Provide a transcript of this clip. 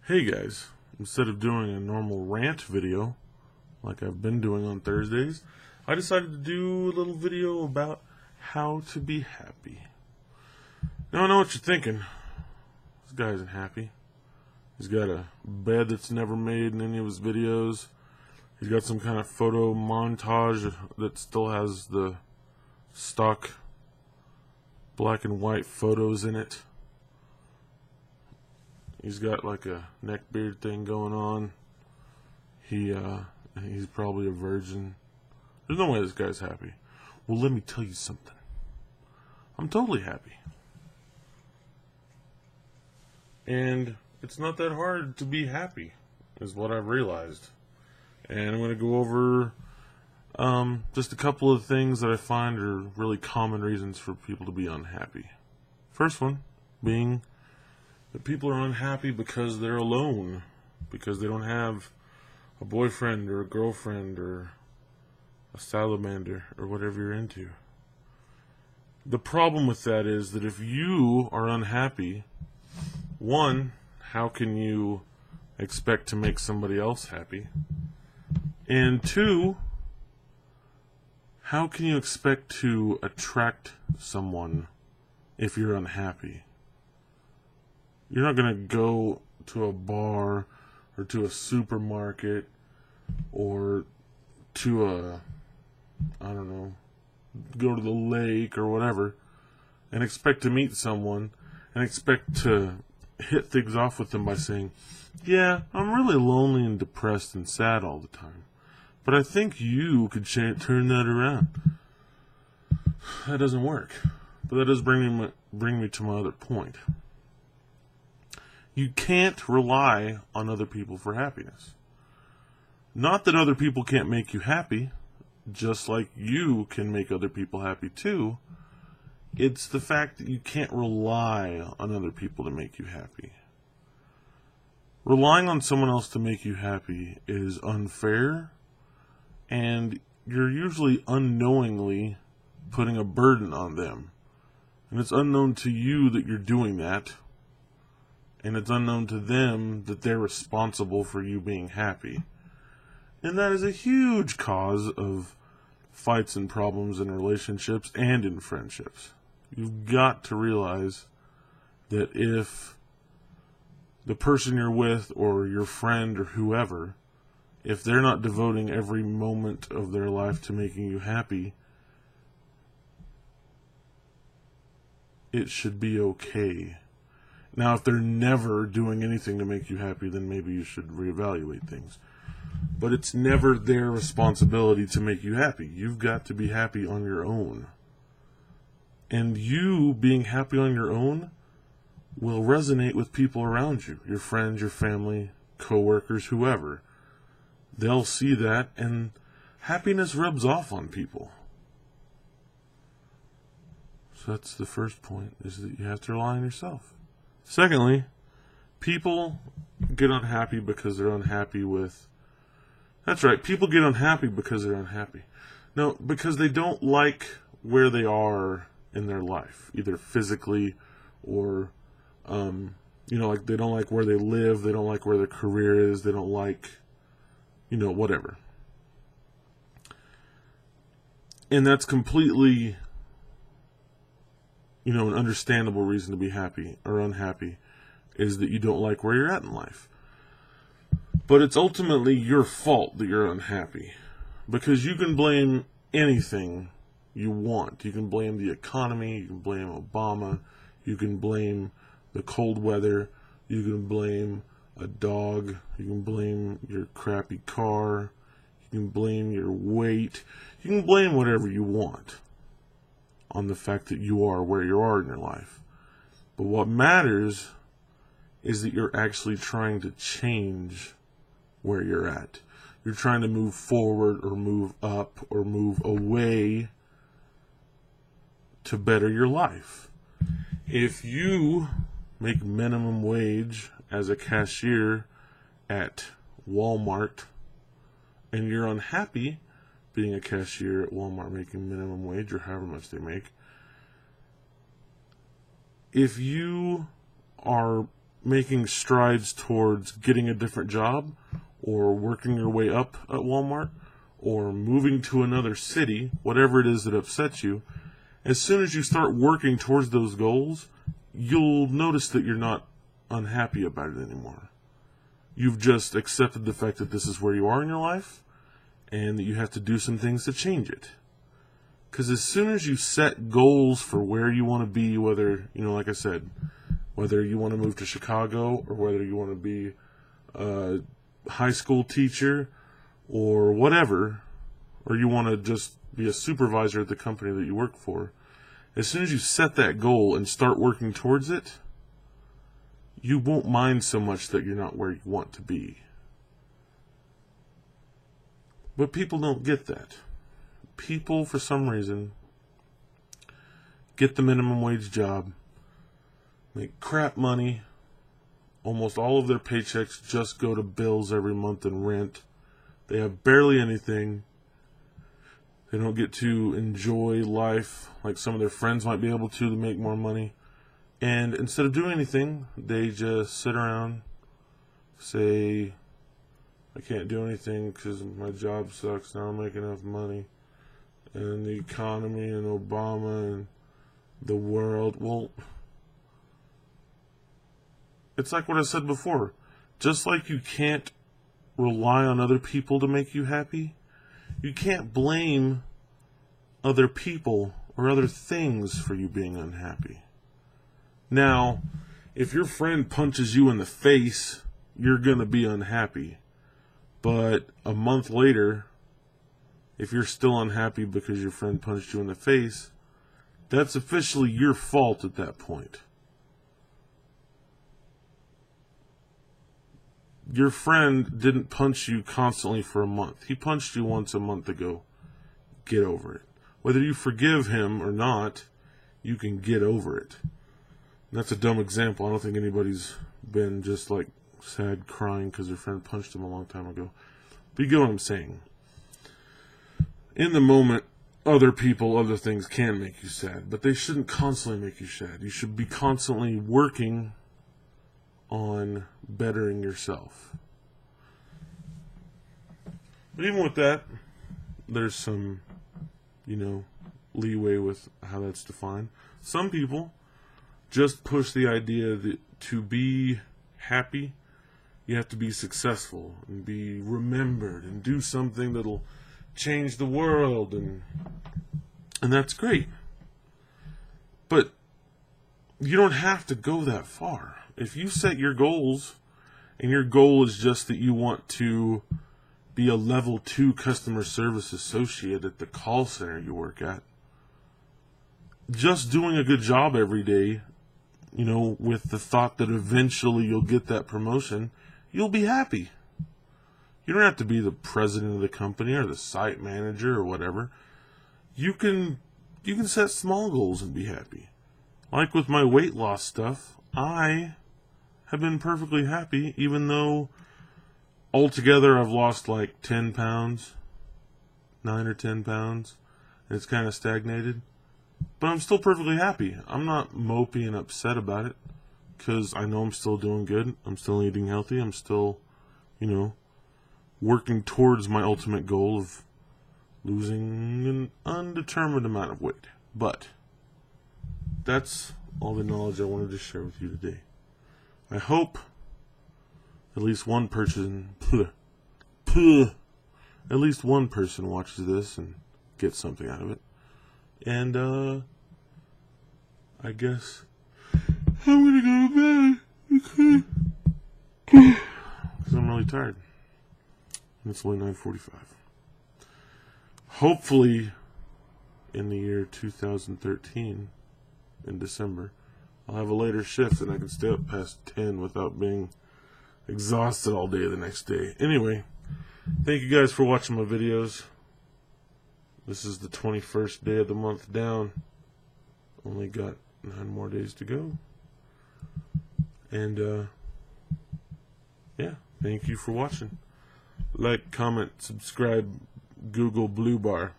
Hey guys, instead of doing a normal rant video like I've been doing on Thursdays, I decided to do a little video about how to be happy. Now I know what you're thinking. This guy isn't happy. He's got a bed that's never made in any of his videos. He's got some kind of photo montage that still has the stock black and white photos in it. He's got like a neck beard thing going on. He's probably a virgin. There's no way this guy's happy. Well, let me tell you something. I'm totally happy. And it's not that hard to be happy, is what I've realized. And I'm going to go over just a couple of things that I find are really common reasons for people to be unhappy. First one being that people are unhappy because they're alone, because they don't have a boyfriend or a girlfriend or a salamander or whatever you're into. The problem with that is that if you are unhappy, one, how can you expect to make somebody else happy? And two, how can you expect to attract someone if you're unhappy? You're not going to go to a bar or to a supermarket or to go to the lake or whatever and expect to meet someone and expect to hit things off with them by saying, yeah, I'm really lonely and depressed and sad all the time, but I think you could turn that around. That doesn't work. But that does bring me to my other point. You can't rely on other people for happiness. Not that other people can't make you happy, just like you can make other people happy too. It's the fact that you can't rely on other people to make you happy. Relying on someone else to make you happy is unfair, and you're usually unknowingly putting a burden on them. And it's unknown to you that you're doing that. And it's unknown to them that they're responsible for you being happy. And that is a huge cause of fights and problems in relationships and in friendships. You've got to realize that if the person you're with or your friend or whoever, if they're not devoting every moment of their life to making you happy, it should be okay. Now, if they're never doing anything to make you happy, then maybe you should reevaluate things. But it's never their responsibility to make you happy. You've got to be happy on your own. And you being happy on your own will resonate with people around you, your friends, your family, coworkers, whoever. They'll see that, and happiness rubs off on people. So that's the first point, is that you have to rely on yourself. Secondly, people get unhappy because they're unhappy with... That's right, people get unhappy because they're unhappy. No, because they don't like where they are in their life, either physically or, like they don't like where they live, they don't like where their career is, they don't like, whatever. And that's completely... an understandable reason to be happy or unhappy is that you don't like where you're at in life. But it's ultimately your fault that you're unhappy. Because you can blame anything you want. You can blame the economy, you can blame Obama, you can blame the cold weather, you can blame a dog, you can blame your crappy car, you can blame your weight, you can blame whatever you want on the fact that you are where you are in your life. But what matters is that you're actually trying to change where you're at. You're trying to move forward or move up or move away to better your life. If you make minimum wage as a cashier at Walmart and you're unhappy being a cashier at Walmart making minimum wage or however much they make, if you are making strides towards getting a different job, or working your way up at Walmart, or moving to another city, whatever it is that upsets you, as soon as you start working towards those goals, you'll notice that you're not unhappy about it anymore. You've just accepted the fact that this is where you are in your life, and that you have to do some things to change it. Because as soon as you set goals for where you want to be, whether, like I said, whether you want to move to Chicago, or whether you want to be a high school teacher, or whatever, or you want to just be a supervisor at the company that you work for, as soon as you set that goal and start working towards it, you won't mind so much that you're not where you want to be. But people don't get that. People, for some reason, get the minimum wage job, make crap money, almost all of their paychecks just go to bills every month and rent. They have barely anything. They don't get to enjoy life like some of their friends might be able to make more money. And instead of doing anything, they just sit around, say, I can't do anything because my job sucks, now I'm making enough money. And the economy and Obama and the world. Well, it's like what I said before. Just like you can't rely on other people to make you happy, you can't blame other people or other things for you being unhappy. Now, if your friend punches you in the face, you're going to be unhappy. But a month later, if you're still unhappy because your friend punched you in the face, that's officially your fault at that point. Your friend didn't punch you constantly for a month. He punched you once a month ago. Get over it. Whether you forgive him or not, you can get over it. And that's a dumb example. I don't think anybody's been just like sad crying because their friend punched them a long time ago. But you get what I'm saying. In the moment, other people, other things can make you sad, but they shouldn't constantly make you sad. You should be constantly working on bettering yourself. But even with that, there's some, leeway with how that's defined. Some people just push the idea that to be happy, you have to be successful and be remembered and do something that'll change the world, and that's great. But you don't have to go that far. If you set your goals, and your goal is just that you want to be a level 2 customer service associate at the call center you work at, just doing a good job every day, with the thought that eventually you'll get that promotion, you'll be happy. You don't have to be the president of the company or the site manager or whatever. You can set small goals and be happy. Like with my weight loss stuff, I have been perfectly happy, even though altogether I've lost like 10 pounds, 9 or 10 pounds, and it's kind of stagnated. But I'm still perfectly happy. I'm not mopey and upset about it, because I know I'm still doing good. I'm still eating healthy. I'm still, working towards my ultimate goal of losing an undetermined amount of weight. But that's all the knowledge I wanted to share with you today. I hope at least one person watches this and gets something out of it. And I guess I'm gonna go to bed because I'm really tired. It's only 9:45. Hopefully, in the year 2013, in December, I'll have a later shift and I can stay up past 10 without being exhausted all day the next day. Anyway, thank you guys for watching my videos. This is the 21st day of the month down. Only got 9 more days to go. And, yeah, thank you for watching. Like, comment, subscribe, Google Blue Bar.